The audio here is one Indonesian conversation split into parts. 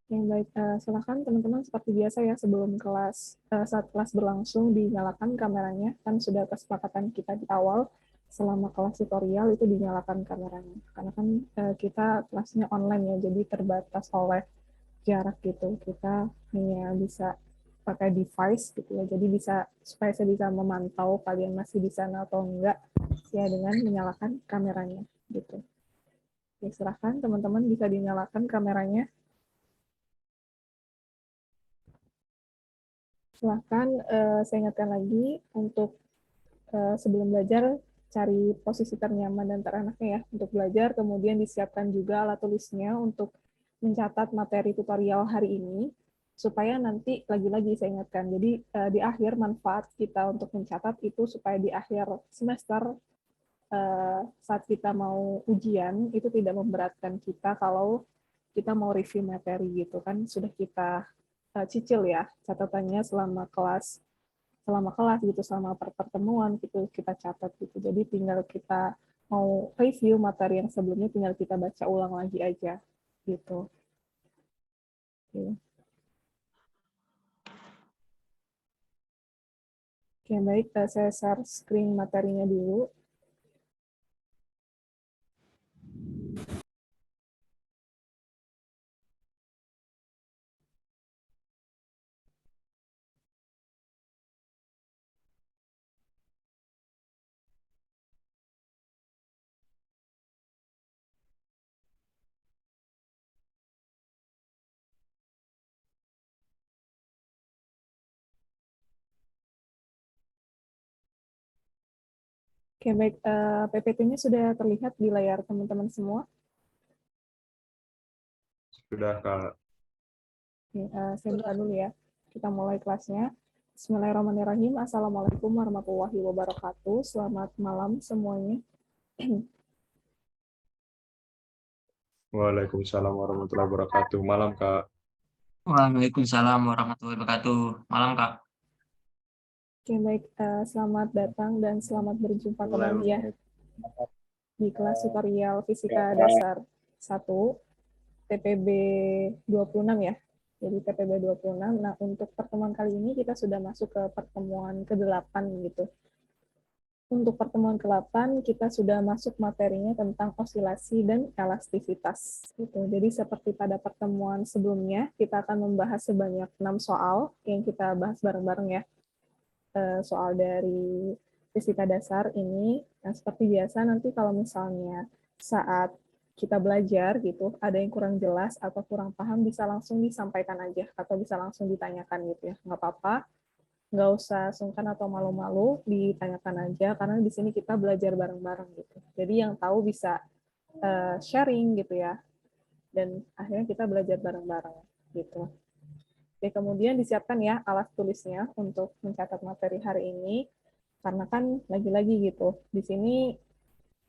Yang baik, silakan teman-teman seperti biasa ya sebelum saat kelas berlangsung dinyalakan kameranya, kan sudah kesepakatan kita di awal selama kelas tutorial itu dinyalakan kameranya. Karena kan kita kelasnya online ya, jadi terbatas oleh jarak gitu. Kita hanya bisa pakai device gitu ya, jadi bisa supaya saya bisa memantau kalian masih di sana atau enggak ya dengan menyalakan kameranya gitu. Oke, silahkan teman-teman bisa dinyalakan kameranya. Silahkan saya ingatkan lagi untuk sebelum belajar cari posisi ternyaman dan terenaknya ya untuk belajar, kemudian disiapkan juga alat tulisnya untuk mencatat materi tutorial hari ini, supaya nanti lagi-lagi saya ingatkan, jadi di akhir manfaat kita untuk mencatat itu supaya di akhir semester saat kita mau ujian itu tidak memberatkan kita kalau kita mau review materi gitu kan, sudah kita cicil ya catatannya selama kelas gitu, selama pertemuan gitu kita catat gitu. Jadi tinggal kita mau review materi yang sebelumnya tinggal kita baca ulang lagi aja gitu. Oke, Oke baik, saya share screen materinya dulu. Oke baik, PPT-nya sudah terlihat di layar teman-teman semua. Sudah, Kak. Oke, saya buka dulu ya. Kita mulai kelasnya. Bismillahirrahmanirrahim. Assalamualaikum warahmatullahi wabarakatuh. Selamat malam semuanya. Waalaikumsalam warahmatullahi wabarakatuh. Malam, Kak. Waalaikumsalam warahmatullahi wabarakatuh. Malam, Kak. Oke, baik. Selamat datang dan selamat berjumpa kembali ya di kelas tutorial Fisika Dasar 1, TPB 26 ya. Jadi TPB 26. Nah, untuk pertemuan kali ini kita sudah masuk ke pertemuan ke-8 gitu. Untuk pertemuan ke-8 kita sudah masuk materinya tentang osilasi dan elastisitas. Gitu. Jadi seperti pada pertemuan sebelumnya, kita akan membahas sebanyak 6 soal yang kita bahas bareng-bareng ya. Soal dari fisika dasar ini. Nah, seperti biasa nanti kalau misalnya saat kita belajar gitu, ada yang kurang jelas atau kurang paham, bisa langsung disampaikan aja atau bisa langsung ditanyakan gitu ya. Nggak apa-apa, nggak usah sungkan atau malu-malu, ditanyakan aja karena di sini kita belajar bareng-bareng gitu. Jadi yang tahu bisa sharing gitu ya, dan akhirnya kita belajar bareng-bareng gitu. Oke, kemudian disiapkan ya alat tulisnya untuk mencatat materi hari ini, karena kan lagi-lagi gitu, di sini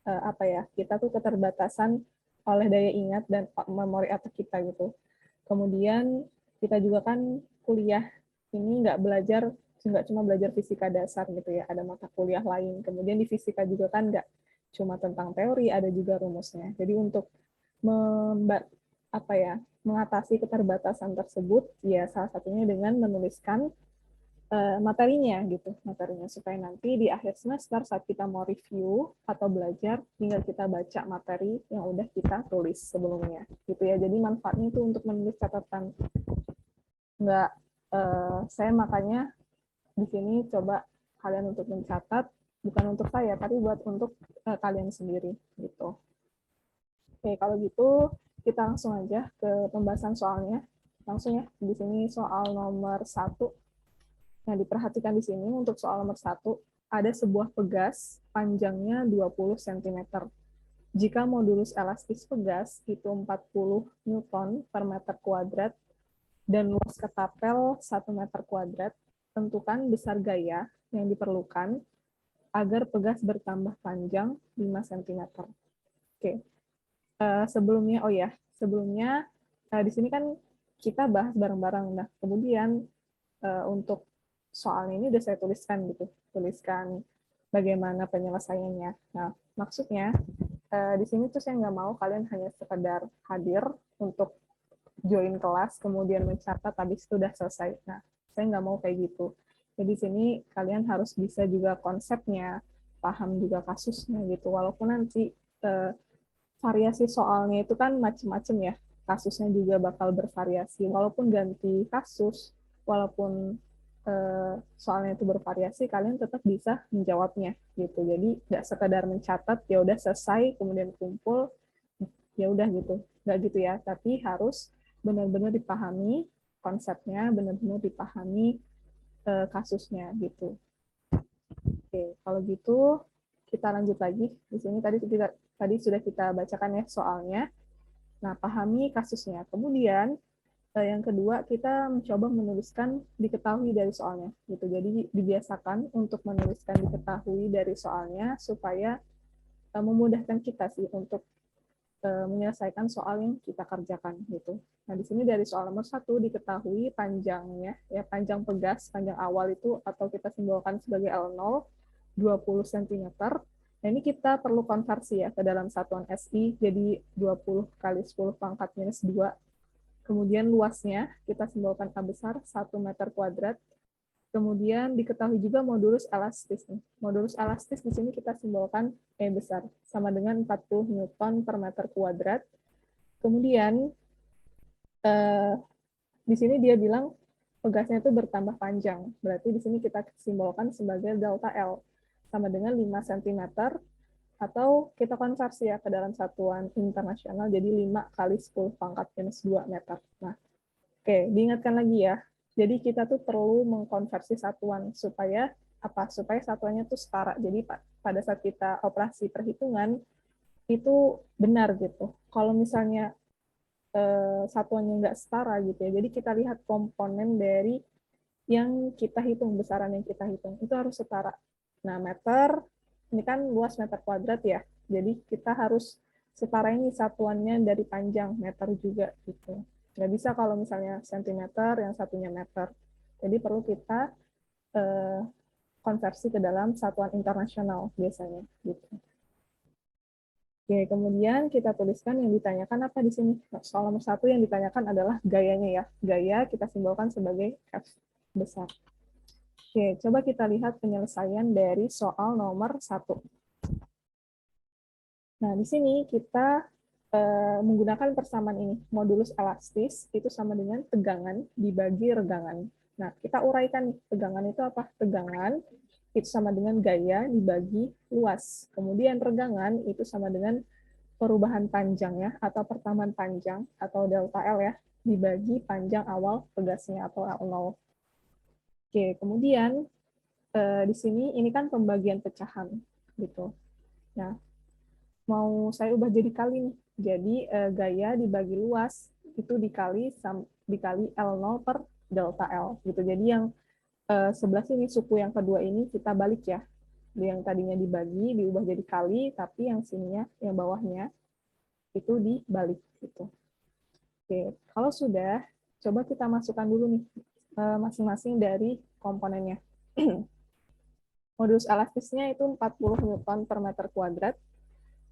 apa ya, kita tuh keterbatasan oleh daya ingat dan memori otak kita gitu. Kemudian kita juga kan kuliah ini nggak cuma belajar fisika dasar gitu ya, ada mata kuliah lain. Kemudian di fisika juga kan nggak cuma tentang teori, ada juga rumusnya. Jadi untuk apa ya, mengatasi keterbatasan tersebut, ya salah satunya dengan menuliskan materinya supaya nanti di akhir semester saat kita mau review atau belajar tinggal kita baca materi yang udah kita tulis sebelumnya gitu ya. Jadi manfaatnya itu untuk menulis catatan, nggak saya makanya di sini coba kalian untuk mencatat, bukan untuk saya tapi buat untuk kalian sendiri gitu. Oke, kalau gitu kita langsung aja ke pembahasan soalnya langsung ya. Di sini soal nomor 1. Nah, diperhatikan di sini untuk soal nomor 1, ada sebuah pegas panjangnya 20 cm. Jika modulus elastis pegas itu 40 Newton per meter kuadrat dan luas ketapel 1 meter kuadrat, tentukan besar gaya yang diperlukan agar pegas bertambah panjang 5 cm. Oke. Sebelumnya di sini kan kita bahas bareng-bareng. Nah, kemudian untuk soalnya ini udah saya tuliskan gitu, tuliskan bagaimana penyelesaiannya. Nah, maksudnya di sini tuh saya nggak mau kalian hanya sekedar hadir untuk join kelas, kemudian mencatat, habis itu udah selesai. Nah, saya nggak mau kayak gitu. Jadi sini kalian harus bisa juga konsepnya, paham juga kasusnya gitu. Walaupun nanti variasi soalnya itu kan macam-macam ya, kasusnya juga bakal bervariasi. Walaupun ganti kasus, walaupun soalnya itu bervariasi, kalian tetap bisa menjawabnya gitu. Jadi nggak sekedar mencatat, ya udah selesai, kemudian kumpul, ya udah gitu. Nggak gitu ya, tapi harus benar-benar dipahami konsepnya, benar-benar dipahami kasusnya gitu. Oke, kalau gitu kita lanjut lagi. Di sini tadi sudah kita bacakan ya soalnya. Nah, pahami kasusnya. Kemudian yang kedua, kita mencoba menuliskan diketahui dari soalnya. Gitu. Jadi dibiasakan untuk menuliskan diketahui dari soalnya supaya memudahkan kita sih untuk menyelesaikan soal yang kita kerjakan gitu. Nah, di sini dari soal nomor 1 diketahui panjangnya, ya panjang pegas, panjang awal itu atau kita simbolkan sebagai L0, 20 cm. Nah, ini kita perlu konversi ya ke dalam satuan SI, jadi 20 kali 10 pangkat minus 2. Kemudian luasnya kita simbolkan A besar, 1 meter kuadrat. Kemudian diketahui juga modulus elastis. Modulus elastis di sini kita simbolkan E besar, sama dengan 40 Newton per meter kuadrat. Kemudian di sini dia bilang pegasnya itu bertambah panjang. Berarti di sini kita simbolkan sebagai delta L, sama dengan 5 cm, atau kita konversi ya ke dalam satuan internasional, jadi 5 kali 10 pangkat minus 2 meter. Nah, oke, diingatkan lagi ya. Jadi kita tuh perlu mengkonversi satuan supaya apa? Supaya satuannya tuh setara. Jadi pada saat kita operasi perhitungan itu benar gitu. Kalau misalnya satuannya nggak setara gitu ya. Jadi kita lihat komponen dari yang kita hitung, besaran yang kita hitung itu harus setara. Nah, meter ini kan luas meter kuadrat ya. Jadi kita harus setara ini satuannya dari panjang meter juga gitu. Nggak bisa kalau misalnya sentimeter, yang satunya meter. Jadi perlu kita konversi ke dalam satuan internasional biasanya. Gitu. Oke, kemudian kita tuliskan yang ditanyakan apa di sini. Soal nomor 1 yang ditanyakan adalah gayanya ya. Gaya kita simbolkan sebagai F besar. Oke, coba kita lihat penyelesaian dari soal nomor 1. Nah, di sini kita menggunakan persamaan ini. Modulus elastis itu sama dengan tegangan dibagi regangan. Nah, kita uraikan tegangan itu apa? Tegangan itu sama dengan gaya dibagi luas. Kemudian regangan itu sama dengan perubahan panjang ya, atau pertambahan panjang, atau delta L ya, dibagi panjang awal pegasnya atau L0. Oke, kemudian di sini ini kan pembagian pecahan gitu. Nah, mau saya ubah jadi kali nih. Jadi gaya dibagi luas itu dikali L0 per delta L gitu. Jadi yang sebelah sini suku yang kedua ini kita balik ya. Yang tadinya dibagi diubah jadi kali, tapi yang sininya, yang bawahnya itu dibalik gitu. Oke, kalau sudah, coba kita masukkan dulu nih masing-masing dari komponennya. Modulus elastisnya itu 40 Newton per meter kuadrat.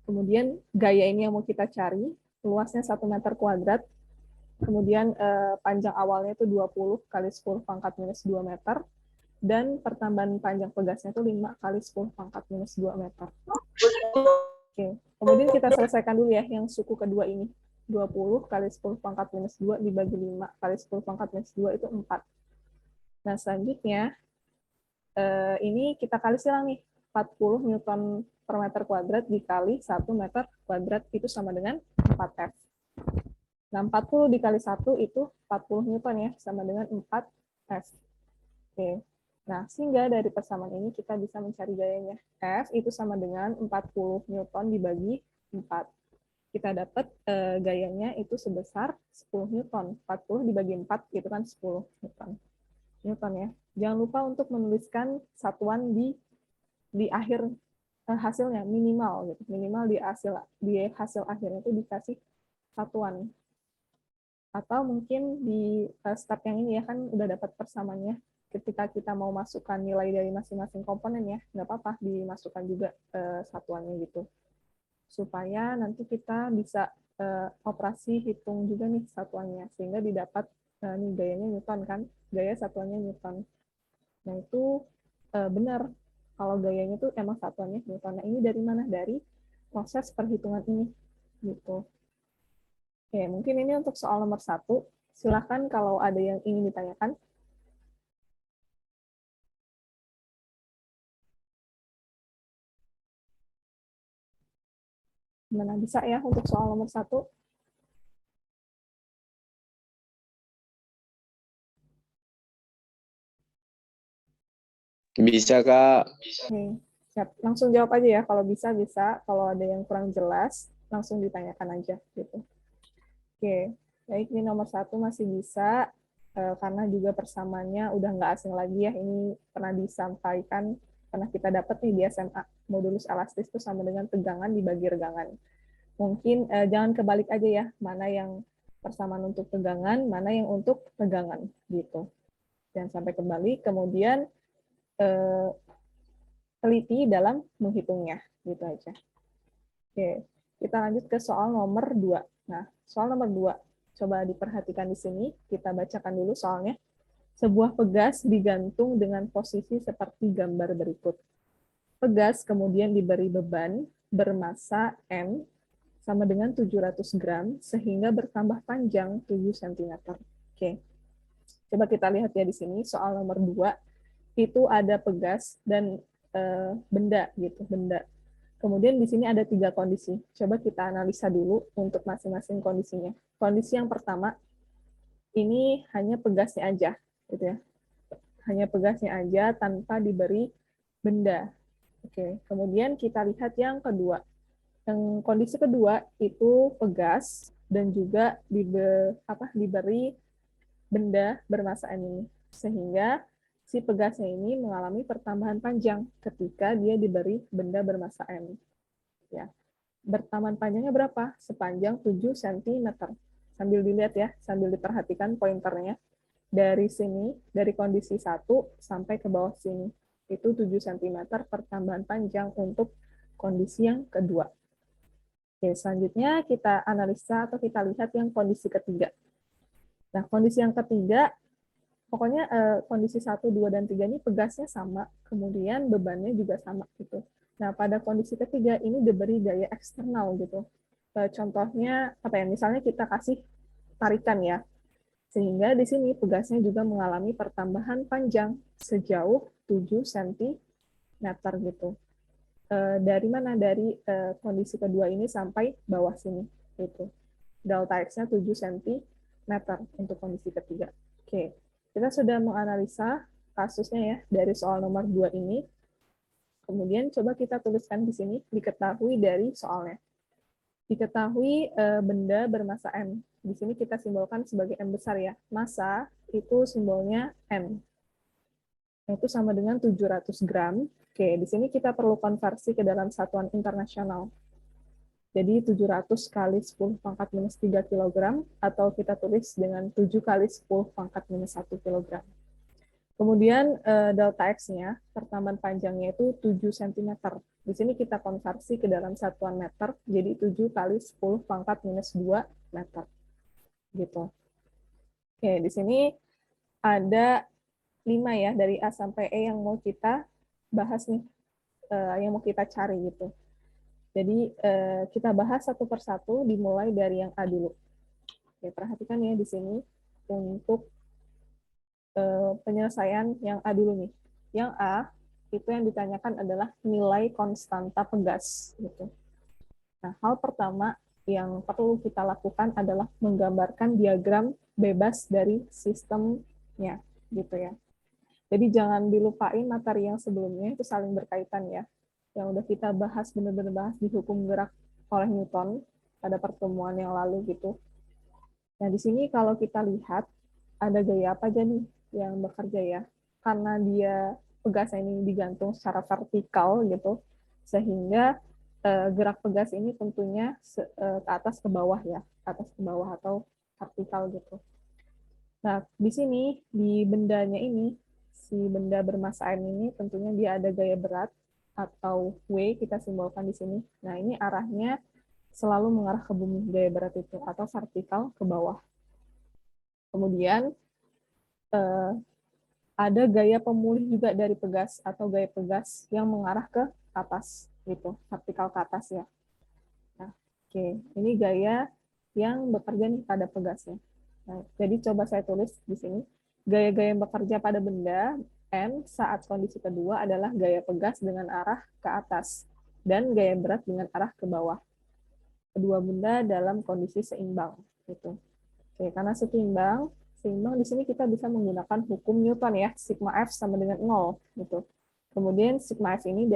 Kemudian gaya ini yang mau kita cari, luasnya 1 meter kuadrat. Kemudian panjang awalnya itu 20 kali 10 pangkat minus 2 meter. Dan pertambahan panjang pegasnya itu 5 kali 10 pangkat minus 2 meter. Oke. Kemudian kita selesaikan dulu ya yang suku kedua ini. 20 kali 10 pangkat minus 2 dibagi 5 kali 10 pangkat minus 2 itu 4. Nah, selanjutnya ini kita kali silang nih. 40 Newton per meter kuadrat dikali 1 meter kuadrat itu sama dengan 4F. Nah, 40 dikali 1 itu 40 Newton ya, sama dengan 4F. Oke. Nah, sehingga dari persamaan ini kita bisa mencari gayanya. F itu sama dengan 40 Newton dibagi 4. Kita dapat gayanya itu sebesar 10 Newton. 40 dibagi 4 itu kan 10 Newton. Newton ya. Jangan lupa untuk menuliskan satuan di akhir hasilnya minimal gitu. Minimal di hasil akhirnya itu dikasih satuan. Atau mungkin di step yang ini ya kan udah dapat persamaannya. Ketika kita mau masukkan nilai dari masing-masing komponen ya, nggak apa-apa dimasukkan juga satuannya gitu. Supaya nanti kita bisa operasi hitung juga nih satuannya, sehingga didapat nih gayanya Newton kan, gaya satuannya Newton. Nah itu benar, kalau gayanya tuh emang satuannya Newton. Nah ini dari mana? Dari proses perhitungan ini, gitu. Oke, mungkin ini untuk soal nomor 1. Silahkan kalau ada yang ingin ditanyakan. Gimana, bisa ya untuk soal nomor 1? Bisa, Kak. Oke, siap. Langsung jawab aja ya, kalau bisa, bisa. Kalau ada yang kurang jelas, langsung ditanyakan aja, gitu. Oke, baik, ini nomor 1 masih bisa, karena juga persamaannya udah nggak asing lagi ya, ini pernah disampaikan, pernah kita dapat nih di SMA, modulus elastis itu sama dengan tegangan dibagi regangan. Mungkin jangan kebalik aja ya, mana yang persamaan untuk tegangan, mana yang untuk tegangan, gitu. Jangan sampai kebalik, kemudian teliti dalam menghitungnya, gitu aja. Oke, kita lanjut ke soal nomor 2. Nah, soal nomor 2, coba diperhatikan di sini, kita bacakan dulu soalnya. Sebuah pegas digantung dengan posisi seperti gambar berikut. Pegas kemudian diberi beban bermasa M sama dengan 700 gram, sehingga bertambah panjang 7 cm. Oke, coba kita lihat ya di sini, soal nomor 2, itu ada pegas dan benda, gitu, benda. Kemudian di sini ada 3 kondisi. Coba kita analisa dulu untuk masing-masing kondisinya. Kondisi yang pertama, ini hanya pegasnya aja, gitu ya. Hanya pegasnya aja tanpa diberi benda. Oke, kemudian kita lihat yang kedua. Yang kondisi kedua itu pegas dan juga diberi benda bermasa M ini. Sehingga si pegasnya ini mengalami pertambahan panjang ketika dia diberi benda bermasa M. Ya. Bertambahan panjangnya berapa? Sepanjang 7 cm. Sambil dilihat ya, sambil diperhatikan pointernya. Dari sini, dari kondisi 1 sampai ke bawah sini. Itu 7 cm pertambahan panjang untuk kondisi yang kedua. Oke, selanjutnya kita analisa atau kita lihat yang kondisi ketiga. Nah, kondisi yang ketiga, pokoknya kondisi 1, 2, dan 3 ini pegasnya sama, kemudian bebannya juga sama, gitu. Nah, pada kondisi ketiga ini diberi gaya eksternal, gitu. Contohnya, apa ya, misalnya kita kasih tarikan ya, sehingga di sini pegasnya juga mengalami pertambahan panjang sejauh 7 cm, gitu. Dari mana? Dari kondisi kedua ini sampai bawah sini, gitu. Delta X-nya 7 cm untuk kondisi ketiga. Oke, kita sudah menganalisa kasusnya ya dari soal nomor 2 ini. Kemudian coba kita tuliskan di sini, diketahui dari soalnya. Diketahui benda bermasa M. Di sini kita simbolkan sebagai M besar ya. Massa itu simbolnya M. Itu sama dengan 700 gram. Oke, di sini kita perlu konversi ke dalam satuan internasional. Jadi 700 kali 10 pangkat minus 3 kg, atau kita tulis dengan 7 kali 10 pangkat minus 1 kg. Kemudian delta X-nya, pertambahan panjangnya itu 7 cm. Di sini kita konversi ke dalam satuan meter, jadi 7 kali 10 pangkat minus 2 meter. Gitu. Oke, di sini ada 5 ya, dari A sampai E yang mau kita bahas nih, yang mau kita cari gitu. Jadi kita bahas satu persatu, dimulai dari yang A dulu. Oke, perhatikan ya di sini untuk penyelesaian yang A dulu nih. Yang A itu yang ditanyakan adalah nilai konstanta pegas gitu. Nah, hal pertama yang perlu kita lakukan adalah menggambarkan diagram bebas dari sistemnya gitu ya. Jadi jangan dilupain materi yang sebelumnya, itu saling berkaitan ya. Yang udah kita bahas, benar-benar bahas di hukum gerak oleh Newton pada pertemuan yang lalu gitu. Nah, di sini kalau kita lihat, ada gaya apa aja nih yang bekerja ya. Karena dia pegasnya ini digantung secara vertikal gitu, sehingga gerak pegas ini tentunya ke atas ke bawah ya, ke atas ke bawah atau vertikal gitu. Nah, di sini, di bendanya ini, si benda bermasa M ini tentunya dia ada gaya berat atau W, kita simbolkan di sini. Nah, ini arahnya selalu mengarah ke bumi gaya berat itu, atau vertikal ke bawah. Kemudian ada gaya pemulih juga dari pegas atau gaya pegas yang mengarah ke atas gitu, vertikal ke atas ya. Nah, oke, ini gaya yang bekerja nih pada pegasnya. Nah, jadi coba saya tulis di sini. Gaya-gaya yang bekerja pada benda M saat kondisi kedua adalah gaya pegas dengan arah ke atas dan gaya berat dengan arah ke bawah. Kedua benda dalam kondisi seimbang gitu. Oke, karena seimbang di sini kita bisa menggunakan hukum Newton ya, sigma F sama dengan 0 gitu. Kemudian sigma F ini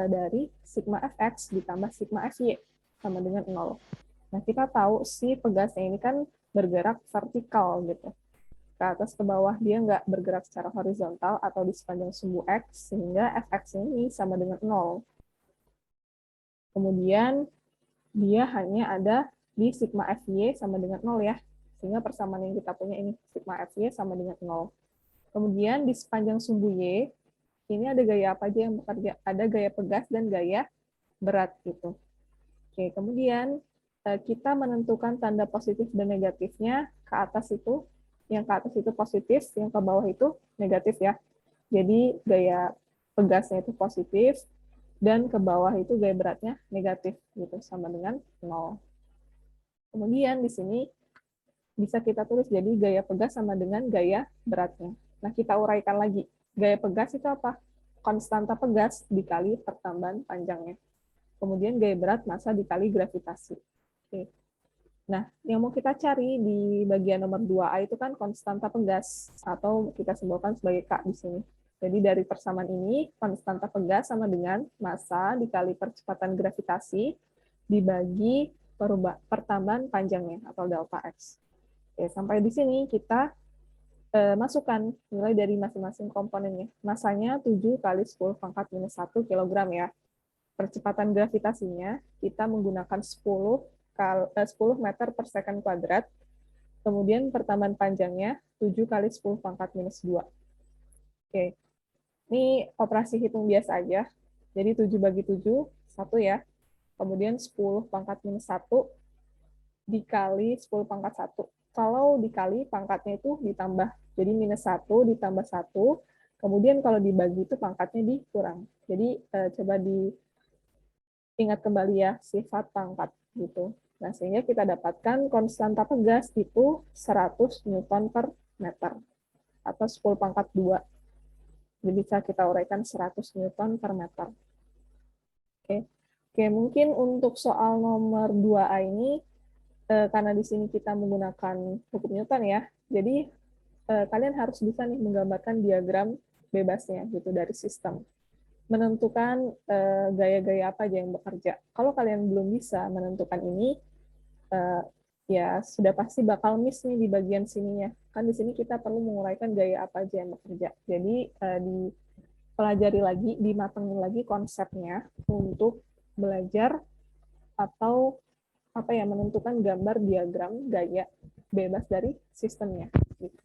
dari sigma Fx ditambah sigma Fy sama dengan 0. Nah, kita tahu si pegasnya ini kan bergerak vertikal gitu. Ke atas ke bawah, dia nggak bergerak secara horizontal atau di sepanjang sumbu X, sehingga Fx ini sama dengan 0. Kemudian dia hanya ada di sigma Fy sama dengan 0 ya. Sehingga persamaan yang kita punya ini, sigma Fy sama dengan 0. Kemudian di sepanjang sumbu Y, ini ada gaya apa aja yang bekerja? Ada gaya pegas dan gaya berat gitu. Oke, kemudian kita menentukan tanda positif dan negatifnya ke atas itu, yang ke atas itu positif, yang ke bawah itu negatif ya. Jadi gaya pegasnya itu positif, dan ke bawah itu gaya beratnya negatif gitu, sama dengan 0. Kemudian di sini bisa kita tulis jadi gaya pegas sama dengan gaya beratnya. Nah, kita uraikan lagi. Gaya pegas itu apa? Konstanta pegas dikali pertambahan panjangnya. Kemudian gaya berat massa dikali gravitasi. Oke. Nah, yang mau kita cari di bagian nomor 2A itu kan konstanta pegas, atau kita simbolkan sebagai K di sini. Jadi dari persamaan ini, konstanta pegas sama dengan massa dikali percepatan gravitasi dibagi pertambahan panjangnya, atau delta X. Oke, sampai di sini kita masukkan nilai dari masing-masing komponennya. Massanya 7 kali 10 pangkat minus 1 kg ya. Percepatan gravitasinya kita menggunakan 10 meter per second kuadrat. Kemudian pertambahan panjangnya 7 kali 10 pangkat minus 2. Oke, ini operasi hitung biasa aja. Jadi 7 bagi 7, 1 ya. Kemudian 10 pangkat minus 1 dikali 10 pangkat 1. Kalau dikali, pangkatnya itu ditambah. Jadi minus 1 ditambah 1. Kemudian kalau dibagi itu pangkatnya dikurang. Jadi coba diingat kembali ya, sifat pangkat gitu. Nah, sehingga kita dapatkan konstanta pegas itu 100 Newton per meter. Atau 10 pangkat 2. Jadi bisa kita uraikan 100 Newton per meter. Oke. Oke, mungkin untuk soal nomor 2A ini, karena di sini kita menggunakan hukum Newton ya, jadi kalian harus bisa nih menggambarkan diagram bebasnya gitu dari sistem. Menentukan gaya-gaya apa aja yang bekerja. Kalau kalian belum bisa menentukan ini, ya sudah pasti bakal miss nih di bagian sininya. Kan di sini kita perlu menguraikan gaya apa aja yang bekerja. Jadi dipelajari lagi, dimatengin lagi konsepnya untuk belajar atau apa ya, menentukan gambar diagram gaya bebas dari sistemnya. Gitu.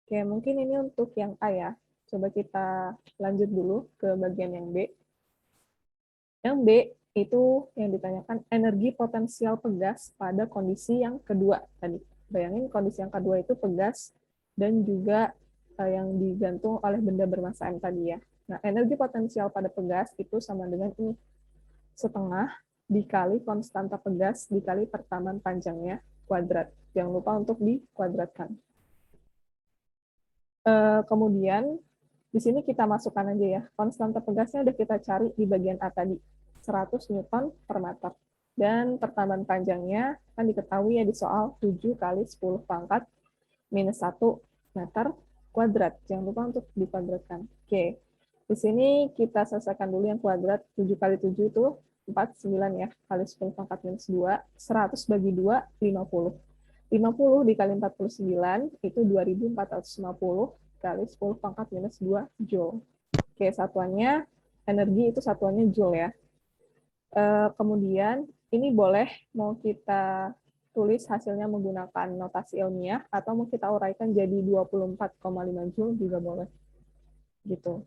Oke, mungkin ini untuk yang A ya. Coba kita lanjut dulu ke bagian yang B. Yang B itu yang ditanyakan energi potensial pegas pada kondisi yang kedua tadi. Bayangin kondisi yang kedua itu pegas dan juga yang digantung oleh benda bermassa M tadi ya. Nah, energi potensial pada pegas itu sama dengan ini. Setengah dikali konstanta pegas dikali pertambahan panjangnya kuadrat. Jangan lupa untuk dikuadratkan. Kemudian di sini kita masukkan aja ya. Konstanta pegasnya udah kita cari di bagian A tadi. 100 Newton per meter. Dan pertambahan panjangnya kan diketahui ya di soal 7 kali 10 pangkat minus 1 meter kuadrat. Jangan lupa untuk dikuadratkan. Oke. Di sini kita selesaikan dulu yang kuadrat. 7 kali 7 itu 49 ya, kali 10 pangkat minus 2, 100 bagi 2, 50. 50 dikali 49, itu 2450 kali 10 pangkat minus 2 Joule. Oke, satuannya, energi itu satuannya Joule ya. Kemudian, ini boleh mau kita tulis hasilnya menggunakan notasi ilmiah, atau mau kita uraikan jadi 24,5 Joule juga boleh. Gitu.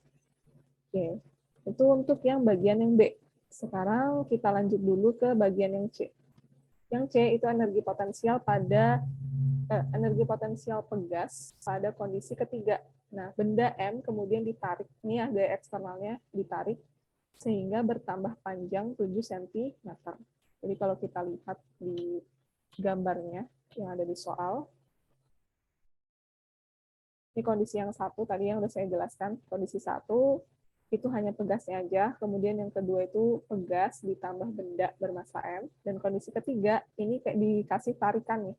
Oke, itu untuk yang bagian yang B. Sekarang kita lanjut dulu ke bagian yang C. Yang C itu energi potensial pegas pada kondisi ketiga. Nah, benda M kemudian ditarik, ini ada eksternalnya ditarik, sehingga bertambah panjang 7 cm. Jadi kalau kita lihat di gambarnya yang ada di soal, ini kondisi yang satu tadi yang sudah saya jelaskan. Kondisi satu itu hanya pegasnya aja, kemudian yang kedua itu pegas ditambah benda bermassa M, dan kondisi ketiga ini kayak dikasih tarikan nih,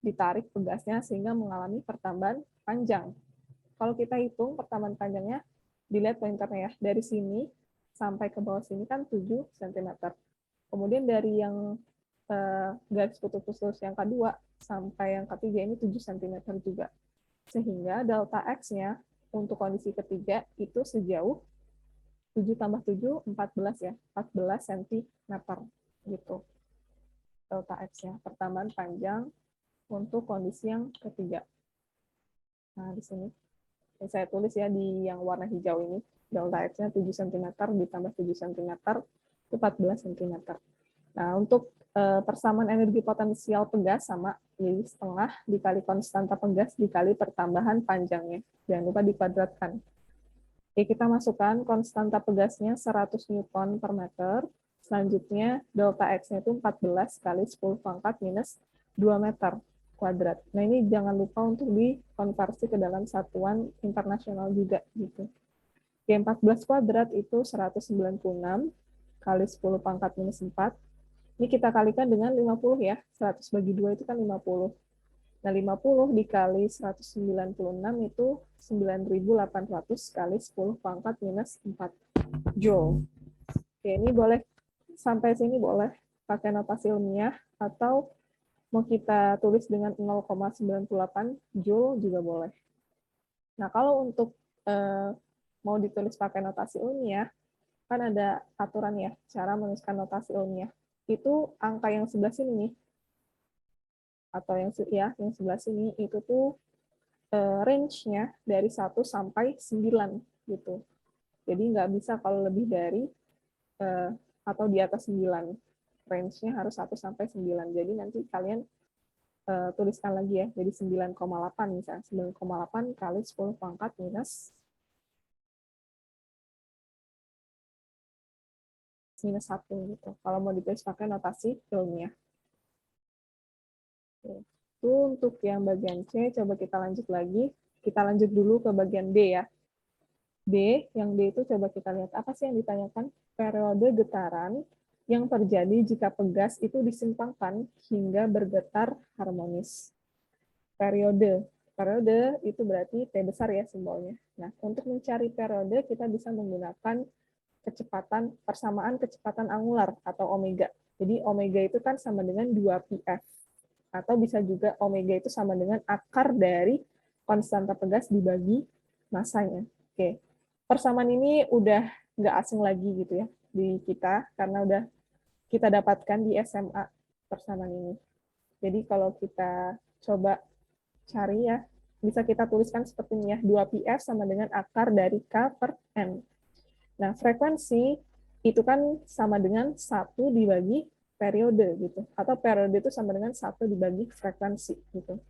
ditarik pegasnya sehingga mengalami pertambahan panjang. Kalau kita hitung pertambahan panjangnya, dilihat pointernya ya, dari sini sampai ke bawah sini kan 7 cm. Kemudian dari yang garis putus-putus yang kedua sampai yang ketiga ini 7 cm juga. Sehingga delta X-nya untuk kondisi ketiga itu sejauh 7 tambah 7, 14 ya, 14 cm gitu. Delta X-nya, pertambahan panjang untuk kondisi yang ketiga. Nah, di sini saya tulis ya di yang warna hijau ini, delta X-nya 7 cm ditambah 7 cm itu 14 cm. Nah, untuk persamaan energi potensial pegas sama, jadi setengah dikali konstanta pegas dikali pertambahan panjangnya. Jangan lupa dikuadratkan. Oke, kita masukkan konstanta pegasnya 100 Newton per meter. Selanjutnya, delta X-nya itu 14 kali 10 pangkat minus 2 meter kuadrat. Nah, ini jangan lupa untuk dikonversi ke dalam satuan internasional juga. Gitu. Oke, 14 kuadrat itu 196 kali 10 pangkat minus 4. Ini kita kalikan dengan 50 ya. 100 bagi 2 itu kan 50. Nah, 50 dikali 196 itu 9.800 kali 10 pangkat minus 4 Joule. Oke, ini boleh sampai sini boleh pakai notasi ilmiah atau mau kita tulis dengan 0,98 Joule juga boleh. Nah, kalau untuk mau ditulis pakai notasi ilmiah, kan ada aturan ya, cara menuliskan notasi ilmiah. Itu angka yang sebelah sini nih, atau yang sebelah sini, itu tuh range-nya dari 1 sampai 9 gitu. Jadi nggak bisa kalau lebih dari atau di atas 9. Range-nya harus 1 sampai 9. Jadi nanti kalian tuliskan lagi ya, jadi 9,8 misalnya. 9,8 kali 10 pangkat minus 1 gitu. Kalau mau ditulis pakai notasi ilmiah. Itu untuk yang bagian C, coba kita lanjut lagi. Kita lanjut dulu ke bagian D ya. D, yang D itu coba kita lihat apa sih yang ditanyakan? Periode getaran yang terjadi jika pegas itu disimpangkan hingga bergetar harmonis. Periode itu berarti T besar ya simbolnya. Nah, untuk mencari periode kita bisa menggunakan persamaan kecepatan angular atau omega. Jadi omega itu kan sama dengan 2πf. Atau bisa juga omega itu sama dengan akar dari konstanta pegas dibagi masanya. Oke. Persamaan ini udah nggak asing lagi gitu ya di kita, karena udah kita dapatkan di SMA persamaan ini. Jadi kalau kita coba cari ya, bisa kita tuliskan seperti ini ya, 2πf sama dengan akar dari K per N. Nah, frekuensi itu kan sama dengan 1 dibagi periode gitu. Atau periode itu sama dengan 1 dibagi frekuensi gitu.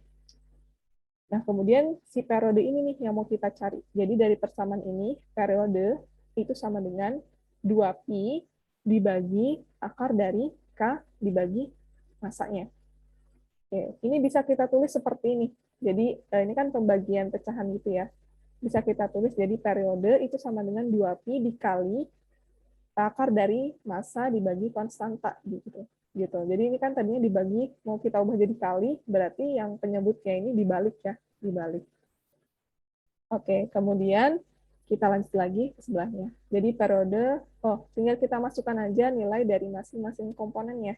Nah, kemudian si periode ini nih yang mau kita cari. Jadi dari persamaan ini, periode itu sama dengan 2pi dibagi akar dari K dibagi masanya. Oke, ini bisa kita tulis seperti ini. Jadi ini kan pembagian pecahan gitu ya. Bisa kita tulis jadi periode itu sama dengan 2pi dikali akar dari massa dibagi konstanta gitu. Jadi ini kan tadinya dibagi, mau kita ubah jadi kali, berarti yang penyebutnya ini dibalik ya, dibalik. Oke, kemudian kita lanjut lagi ke sebelahnya. Jadi periode, tinggal kita masukkan aja nilai dari masing-masing komponennya.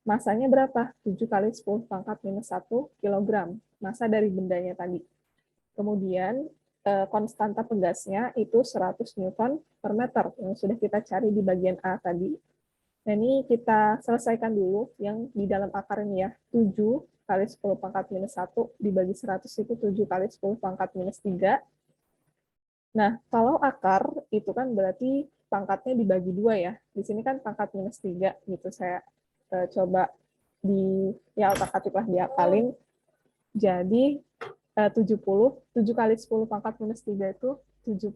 Masanya berapa? 7 kali 10 pangkat minus 1 kg. Massa dari bendanya tadi. Kemudian konstanta pegasnya itu 100 Newton per meter yang sudah kita cari di bagian A tadi. Nah, ini kita selesaikan dulu yang di dalam akar ini ya. 7 kali 10 pangkat minus 1 dibagi 100 itu 7 kali 10 pangkat minus 3. Nah, kalau akar itu kan berarti pangkatnya dibagi 2 ya. Di sini kan pangkat minus 3 gitu. Saya coba ya otak-atik lah diapalin. Jadi 70, 7 kali 10 pangkat minus 3 itu 70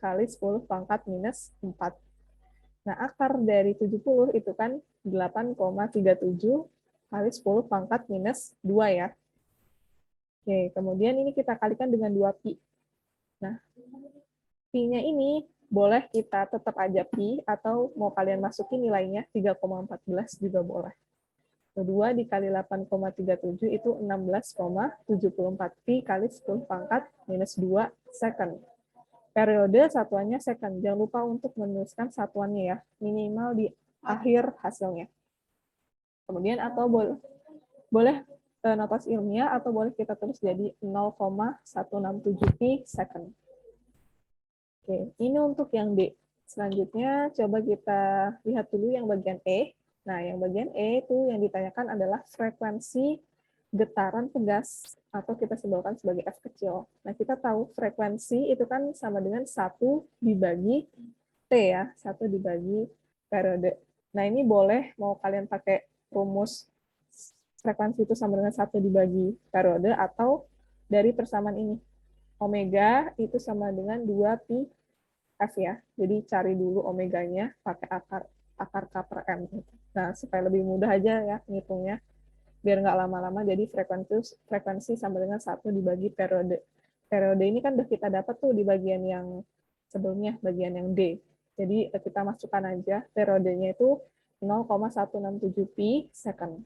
kali 10 pangkat minus 4. Nah, akar dari 70 itu kan 8,37 kali 10 pangkat minus 2 ya. Oke, kemudian ini kita kalikan dengan 2pi. Nah, pi-nya ini boleh kita tetap aja pi, atau mau kalian masukin nilainya 3,14 juga boleh. 2 dikali 8,37 itu 16,74 pi kali 10 pangkat minus 2 second. Periode satuannya second. Jangan lupa untuk menuliskan satuannya ya, minimal di akhir hasilnya. Kemudian atau boleh notasi ilmiah, atau boleh kita tulis jadi 0,167 pi second. Oke, ini untuk yang D. Selanjutnya coba kita lihat dulu yang bagian E. Nah, yang bagian E itu yang ditanyakan adalah frekuensi getaran pegas, atau kita simbolkan sebagai F kecil. Nah, kita tahu frekuensi itu kan sama dengan 1 dibagi T ya, 1 dibagi periode. Nah, ini boleh mau kalian pakai rumus frekuensi itu sama dengan 1 dibagi periode, atau dari persamaan ini. Omega itu sama dengan 2 pi F ya. Jadi cari dulu omeganya pakai akar K per M. Nah, supaya lebih mudah aja ya ngitungnya. Biar nggak lama-lama, jadi frekuensi sama dengan 1 dibagi periode. Periode ini kan udah kita dapat tuh di bagian yang sebelumnya, bagian yang D. Jadi kita masukkan aja periodenya itu 0,167 pi second.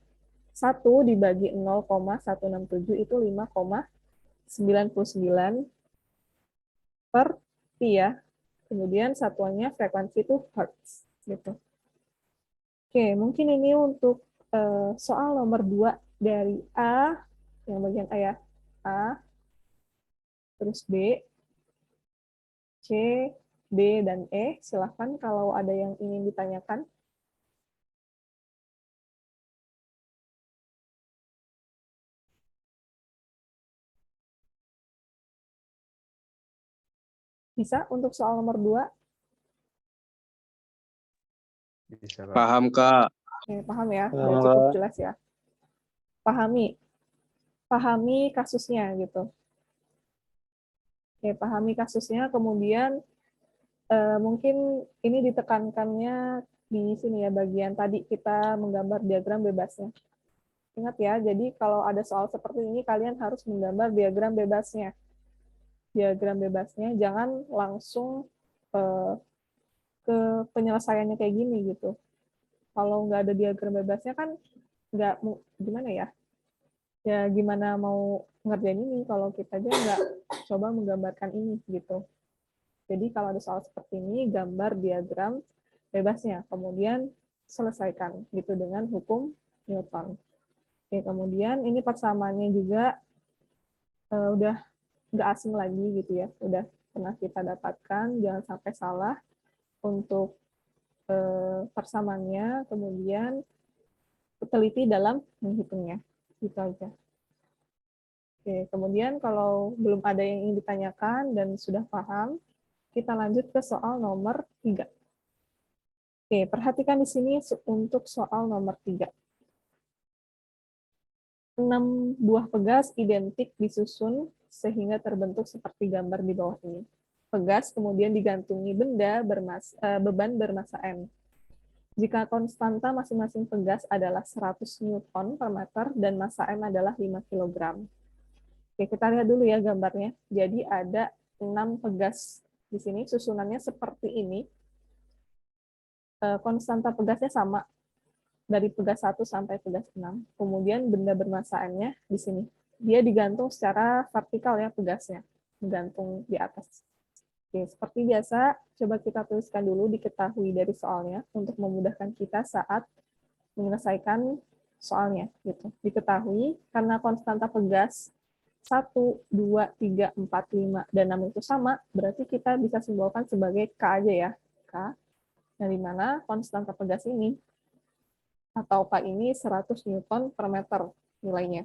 1 dibagi 0,167 itu 5,99 per pi ya. Kemudian satuannya frekuensi itu hertz gitu. Oke, mungkin ini untuk soal nomor 2 dari A, yang bagian A ya. A, terus B, C, D, dan E. Silahkan kalau ada yang ingin ditanyakan. Bisa untuk soal nomor 2? Bisa, Kak. Paham, Kak. Oke, paham ya? Udah cukup jelas ya? Pahami kasusnya gitu. Oke, pahami kasusnya, kemudian mungkin ini ditekankannya di sini ya, bagian tadi kita menggambar diagram bebasnya. Ingat ya, jadi kalau ada soal seperti ini, kalian harus menggambar diagram bebasnya. Diagram bebasnya, jangan langsung ke penyelesaiannya kayak gini gitu. Kalau nggak ada diagram bebasnya kan nggak, gimana ya? Ya gimana mau ngerjain ini kalau kita aja nggak coba menggambarkan ini gitu. Jadi kalau ada soal seperti ini, gambar diagram bebasnya, kemudian selesaikan gitu dengan hukum Newton. Oke, kemudian ini persamaannya juga udah nggak asing lagi gitu ya, udah pernah kita dapatkan, jangan sampai salah untuk persamaannya, kemudian teliti dalam menghitungnya, gitu aja. Oke, kemudian kalau belum ada yang ingin ditanyakan dan sudah paham, kita lanjut ke soal nomor 3. Oke, perhatikan di sini untuk soal nomor 3. 6 buah pegas identik disusun sehingga terbentuk seperti gambar di bawah ini. Pegas kemudian digantungi beban bermassa M. Jika konstanta masing-masing pegas adalah 100 Newton per meter dan massa M adalah 5 kg. Oke, kita lihat dulu ya gambarnya. Jadi ada 6 pegas di sini, susunannya seperti ini. Konstanta pegasnya sama, dari pegas 1 sampai pegas 6. Kemudian benda bermassa M-nya di sini. Dia digantung secara vertikal ya pegasnya, digantung di atas. Oke, seperti biasa, coba kita tuliskan dulu diketahui dari soalnya untuk memudahkan kita saat menyelesaikan soalnya. Gitu. Diketahui karena konstanta pegas 1, 2, 3, 4, 5, dan 6 itu sama, berarti kita bisa simbolkan sebagai K aja ya. K, yang dimana konstanta pegas ini atau K ini 100 Newton per meter nilainya.